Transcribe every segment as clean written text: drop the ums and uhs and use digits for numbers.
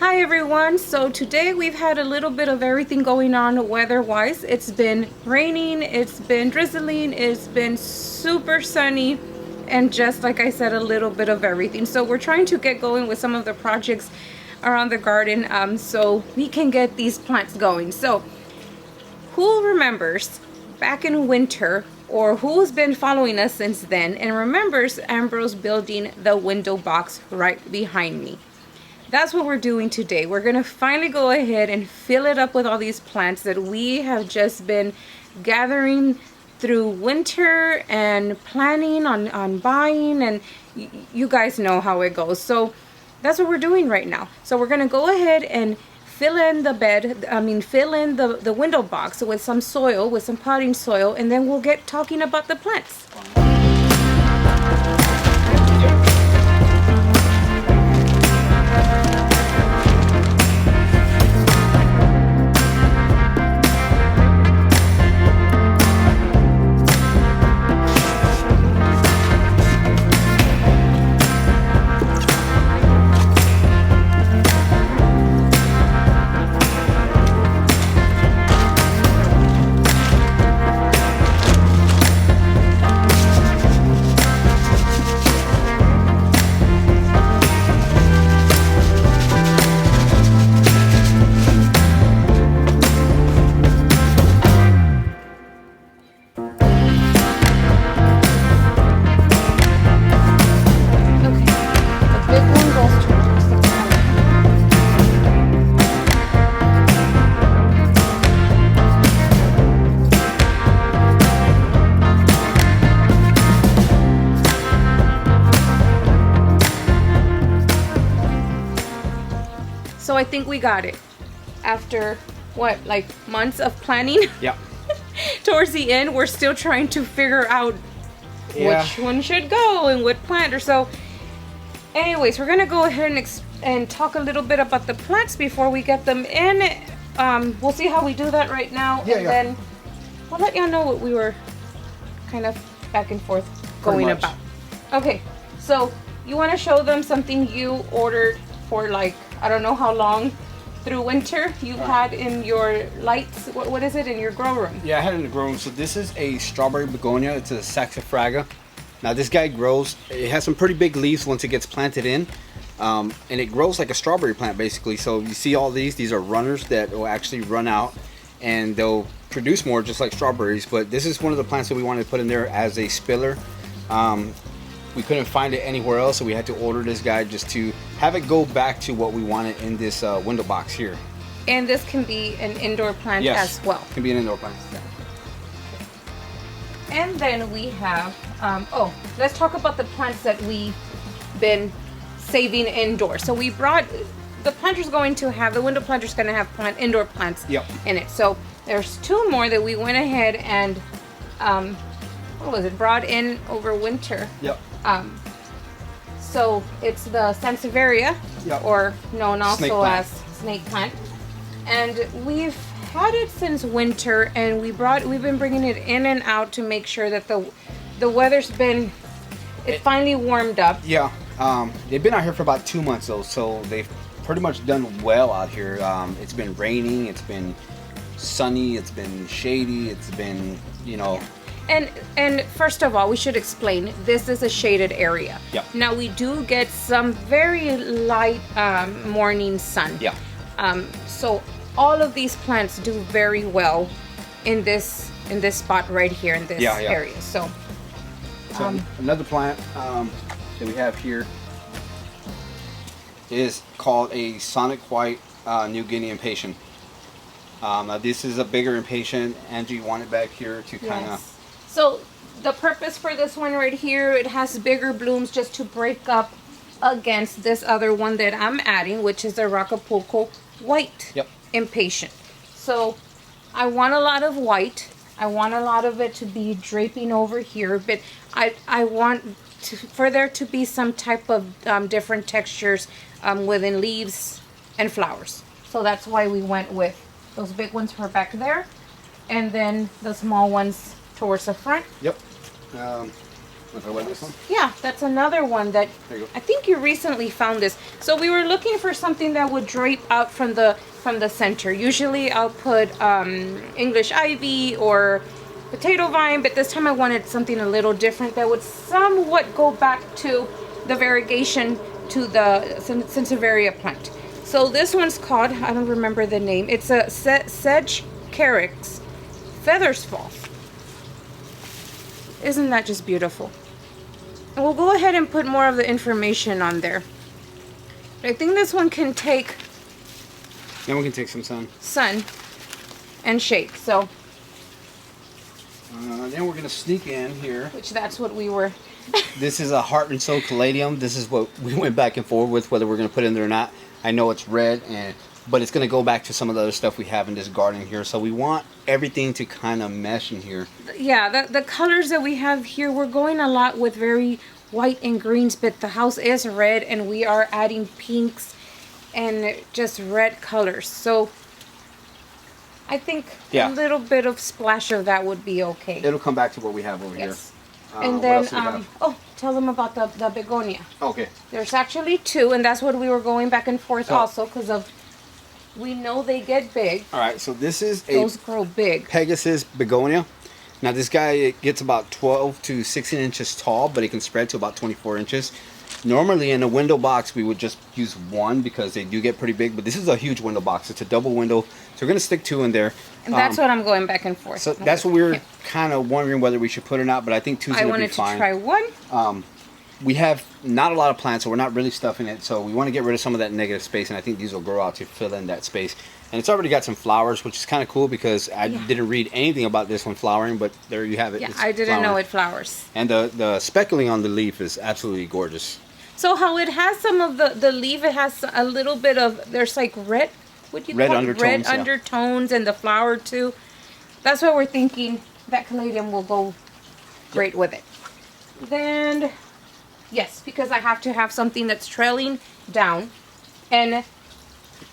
Hi everyone, so today we've had a little bit of everything going on weather-wise. It's been raining, it's been drizzling, it's been super sunny, and just like I said, a little bit of everything. So we're trying to get going with some of the projects around the garden so we can get these plants going. So who remembers back in winter, or who's been following us since then and remembers Ambrose building the window box right behind me? That's what we're doing today. We're gonna finally go ahead and fill it up with all these plants that we have just been gathering through winter and planning on buying, and you guys know how it goes. So that's what we're doing right now. So we're gonna go ahead and fill in the window box with some soil, with some potting soil, and then we'll get talking about the plants. So I think we got it after what, like months of planning. Yeah. Towards the end, we're still trying to figure out which one should go and what plant or so. Anyways, we're gonna go ahead and talk a little bit about the plants before we get them in. We'll see how we do that right now, then we'll let y'all know what we were kind of back and forth going about. Okay, so you want to show them something you ordered for, like, I don't know how long through winter you had in your lights. What is it in your grow room? Yeah, I had it in the grow room. So this is a strawberry begonia. It's a saxifraga. Now this guy grows. It has some pretty big leaves once it gets planted in, and it grows like a strawberry plant basically. So you see all these are runners that will actually run out, and they'll produce more just like strawberries. But this is one of the plants that we wanted to put in there as a spiller. We couldn't find it anywhere else, so we had to order this guy just to have it go back to what we wanted in this window box here. And this can be an indoor plant as well. Can be an indoor plant. Yeah. And then we have, let's talk about the plants that we've been saving indoors. So we brought, the planter's going to have, the window planter's going to have indoor plants in it. So there's two more that we went ahead and, brought in over winter. Yep. So it's the Sansevieria, or known also as snake plant, and we've had it since winter, and we've been bringing it in and out to make sure that the weather's been, it finally warmed up. Yeah. They've been out here for about 2 months though, so they've pretty much done well out here. It's been raining, it's been sunny, it's been shady, it's been, you know. And first of all, we should explain, this is a shaded area. Yep. Now we do get some very light morning sun. Yeah. So all of these plants do very well in this spot right here in this area. So another plant that we have here is called a Sonic White New Guinea impatient. Now this is a bigger impatient. Angie wanted back here to kind of. So the purpose for this one right here, it has bigger blooms just to break up against this other one that I'm adding, which is the Rockapulco White impatient. So I want a lot of white. I want a lot of it to be draping over here, but I want for there to be some type of different textures within leaves and flowers. So that's why we went with those big ones for back there, and then the small ones towards the front. Yep. talk about this one? Yeah, that's another one that There you go. I think you recently found this. So we were looking for something that would drape out from the center. Usually I'll put English ivy or potato vine, but this time I wanted something a little different that would somewhat go back to the variegation to the Sansevieria plant. So this one's called, I don't remember the name, it's a sedge carex feathers fall. Isn't that just beautiful? And we'll go ahead and put more of the information on there. I think this one can take Then we can take some sun and shade. So then we're going to sneak in here. which that's what we were. This is a heart and soul caladium. This is what we went back and forth with, whether we're going to put in there or not. I know it's red, but it's going to go back to some of the other stuff we have in this garden here. So we want everything to kind of mesh in here. Yeah, the colors that we have here, we're going a lot with very white and greens, but the house is red and we are adding pinks and just red colors. So I think a little bit of splash of that would be okay. It'll come back to what we have over here. And what then, else do we have? oh, tell them about the begonia. Okay. There's actually two, and that's what we were going back and forth also because of, we know they get big. All right, so this is Those grow big. Pegasus Begonia. Now this guy, it gets about 12 to 16 inches tall, but it can spread to about 24 inches. Normally in a window box, we would just use one because they do get pretty big, but this is a huge window box. It's a double window, so we're going to stick two in there. And that's what I'm going back and forth. So that's what we were kind of wondering whether we should put or not, but I think two's going to be fine. I wanted to try one. We have not a lot of plants, so we're not really stuffing it, so we want to get rid of some of that negative space, and I think these will grow out to fill in that space. And it's already got some flowers, which is kind of cool because I didn't read anything about this one flowering, but there you have it. Yeah, it's I didn't know flowering. it flowers. And the speckling on the leaf is absolutely gorgeous. So how it has some of the leaf, it has a little bit of, there's like red, what do you Red call undertones, it? Red yeah. undertones and the flower too. That's why we're thinking that caladium will go great with it. Then, yes, because I have to have something that's trailing down. And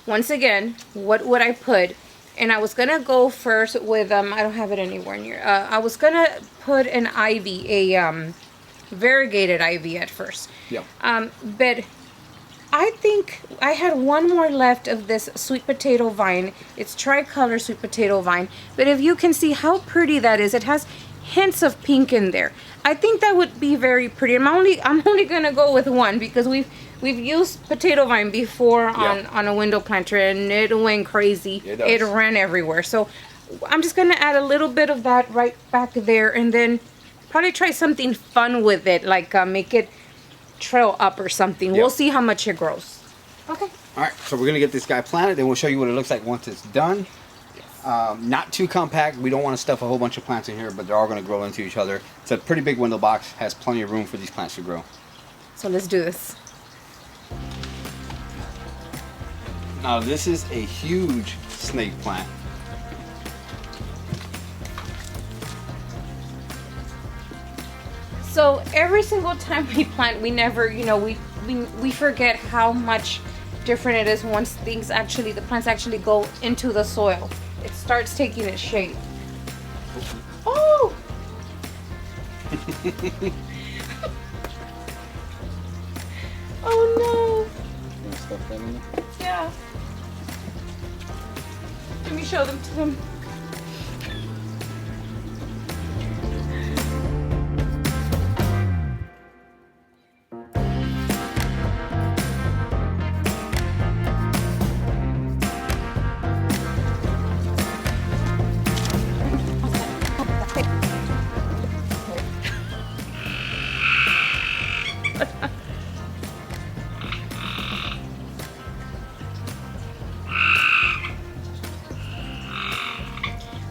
once again, what would I put? And I was going to go first with, I don't have it anywhere near. I was going to put an ivy, a variegated ivy at first. Yep. But I think I had one more left of this sweet potato vine. It's tricolor sweet potato vine. But if you can see how pretty that is, it has hints of pink in there. I think that would be very pretty. I'm only gonna go with one because we've used potato vine before on a window planter and it went crazy. It ran everywhere. So I'm just gonna add a little bit of that right back there and then probably try something fun with it, like make it trail up or something. We'll see how much it grows. Okay. All right, so we're going to get this guy planted, then we'll show you what it looks like once it's done. Not too compact. We don't want to stuff a whole bunch of plants in here, but they're all going to grow into each other. It's a pretty big window box, has plenty of room for these plants to grow. So let's do this. Now this is a huge snake plant. So every single time we plant, we never, we forget how much different it is once the plants actually go into the soil. It starts taking its shape. Oh! Oh no! You want to stuff that in there? Yeah. Let me show them to them.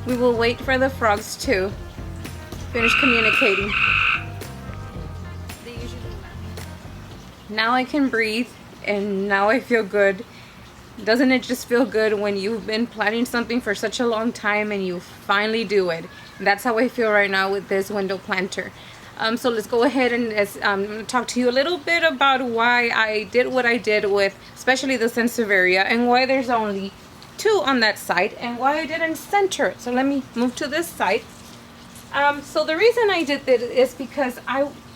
We will wait for the frogs to finish communicating. Now I can breathe and now I feel good. Doesn't it just feel good when you've been planning something for such a long time and you finally do it? And that's how I feel right now with this window planter. So let's go ahead and talk to you a little bit about why I did what I did with especially the Sansevieria and why there's only two on that side and why I didn't center it. So let me move to this side. So the reason I did that is because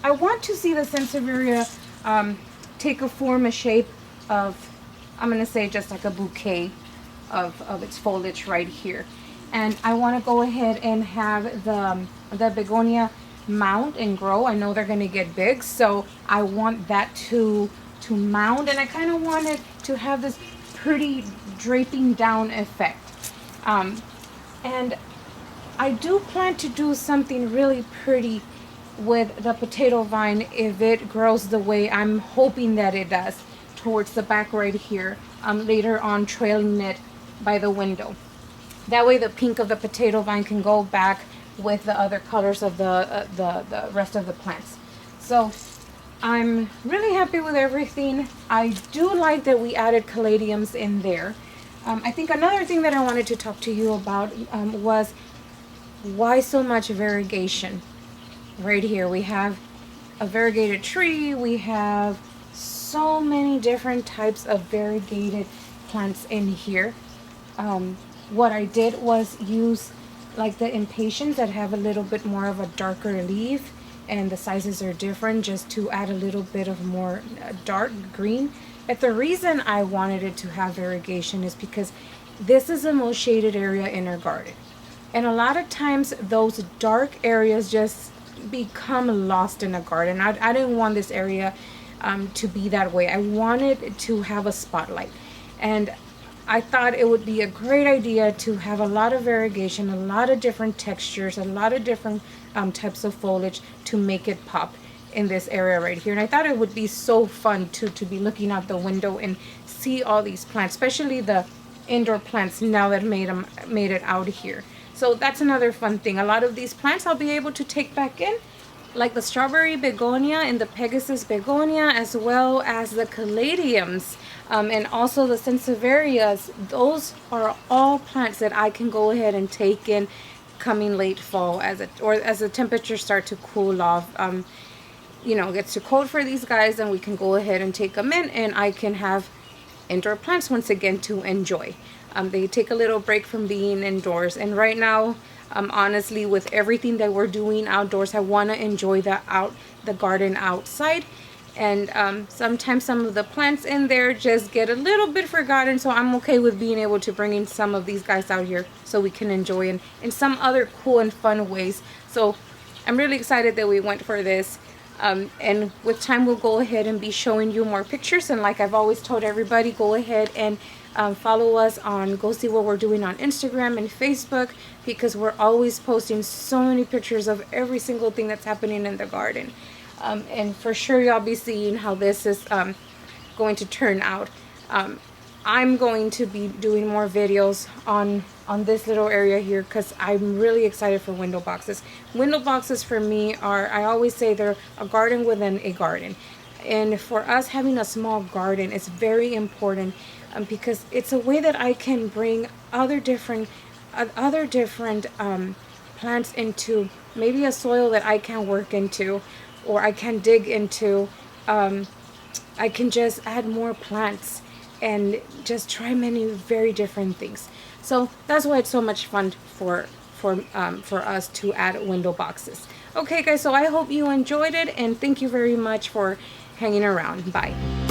I want to see the Sansevieria take a form, a shape of, I'm going to say just like a bouquet of its foliage right here. And I want to go ahead and have the begonia mount and grow. I know they're going to get big, so I want that to mount, and I kind of want it to have this pretty draping down effect. And I do plan to do something really pretty with the potato vine if it grows the way I'm hoping that it does, towards the back right here, later on trailing it by the window. That way the pink of the potato vine can go back with the other colors of the rest of the plants. So I'm really happy with everything. I do like that we added caladiums in there. I think another thing that I wanted to talk to you about was why so much variegation. Right here we have a variegated tree. We have so many different types of variegated plants in here. What I did was use like the impatiens that have a little bit more of a darker leaf, and the sizes are different, just to add a little bit of more dark green. But the reason I wanted it to have variegation is because this is the most shaded area in our garden, and a lot of times those dark areas just become lost in a garden. I didn't want this area to be that way. I wanted to have a spotlight, and I thought it would be a great idea to have a lot of variegation, a lot of different textures, a lot of different types of foliage to make it pop in this area right here. And I thought it would be so fun to be looking out the window and see all these plants, especially the indoor plants now that made it out here. So that's another fun thing. A lot of these plants I'll be able to take back in, like the strawberry begonia and the Pegasus begonia, as well as the caladiums, and also the sansevierias. Those are all plants that I can go ahead and take in coming late fall as the temperatures start to cool off. You know, it gets too cold for these guys, and we can go ahead and take them in, and I can have indoor plants once again to enjoy. They take a little break from being indoors, and right now, honestly, with everything that we're doing outdoors, I want to enjoy the garden outside. And sometimes some of the plants in there just get a little bit forgotten, so I'm okay with being able to bring in some of these guys out here so we can enjoy in some other cool and fun ways. So I'm really excited that we went for this. And with time we'll go ahead and be showing you more pictures, and like I've always told everybody, go ahead and follow us go see what we're doing on Instagram and Facebook, because we're always posting so many pictures of every single thing that's happening in the garden. And for sure y'all be seeing how this is going to turn out. I'm going to be doing more videos on this little area here, because I'm really excited for window boxes. Window boxes for me are, I always say, they're a garden within a garden. And for us, having a small garden is very important, because it's a way that I can bring other different plants into maybe a soil that I can work into, or I can dig into. I can just add more plants and just try many very different things. So that's why it's so much fun for us to add window boxes. Okay guys, so I hope you enjoyed it, and thank you very much for hanging around. Bye.